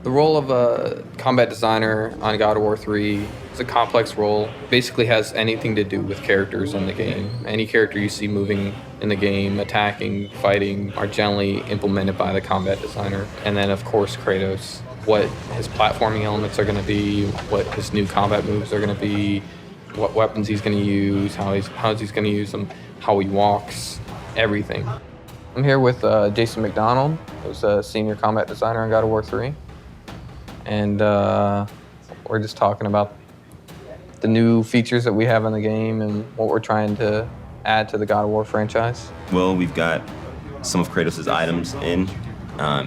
The role of a combat designer on God of War 3 is a complex role. Basically has anything to do with characters in the game. Any character you see moving in the game, attacking, fighting, are generally implemented by the combat designer. And then, of course, Kratos. What his platforming elements are going to be, what his new combat moves are going to be, what weapons he's going to use, how he's going to use them, how he walks, everything. I'm here with Jason McDonald, who's a senior combat designer on God of War 3. And we're just talking about the new features that we have in the game and what we're trying to add to the God of War franchise. Well, we've got some of Kratos' items in.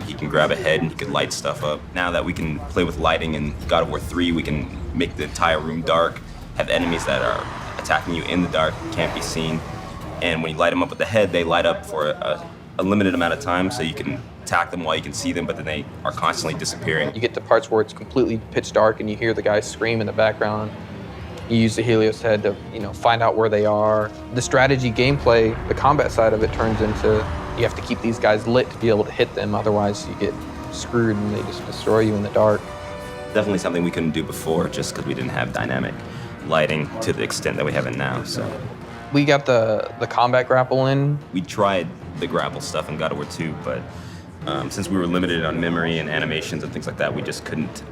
He can grab a head and he can light stuff up. Now that we can play with lighting in God of War 3, we can make the entire room dark, have enemies that are attacking you in the dark, can't be seen. And when you light them up with the head, they light up for a limited amount of time, so you can attack them while you can see them, but then they are constantly disappearing. You get to parts where it's completely pitch dark and you hear the guys scream in the background. You use the Helios head to, find out where they are. The strategy gameplay, the combat side of it turns into you have to keep these guys lit to be able to hit them, otherwise you get screwed and they just destroy you in the dark. Definitely something we couldn't do before just because we didn't have dynamic lighting to the extent that we have it now, so. We got the combat grapple in. We tried the grapple stuff in God of War 2, but since we were limited on memory and animations and things like that, we just couldn't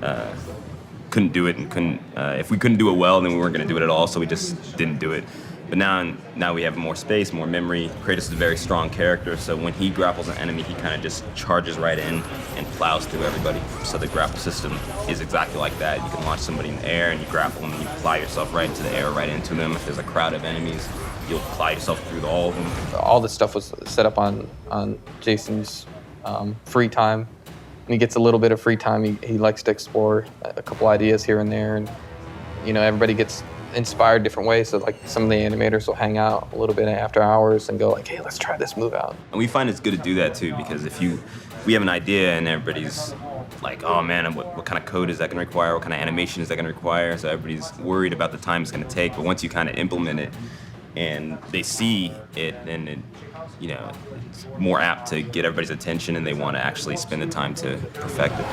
do it, and if we couldn't do it well, then we weren't going to do it at all, so we just didn't do it. But now we have more space, more memory. Kratos is a very strong character, so when he grapples an enemy, he kind of just charges right in and plows through everybody. So the grapple system is exactly like that. You can launch somebody in the air and you grapple them and you apply yourself right into the air, right into them. If there's a crowd of enemies, you'll apply yourself through all of them. All this stuff was set up on Jason's free time. When he gets a little bit of free time, he likes to explore a couple ideas here and there, and everybody gets inspired different ways. So like some of the animators will hang out a little bit after hours and go like, hey, let's try this move out. And we find it's good to do that too, because we have an idea and everybody's like, oh man, what kind of code is that going to require? What kind of animation is that going to require? So everybody's worried about the time it's going to take. But once you kind of implement it and they see it, then it's more apt to get everybody's attention and they want to actually spend the time to perfect it.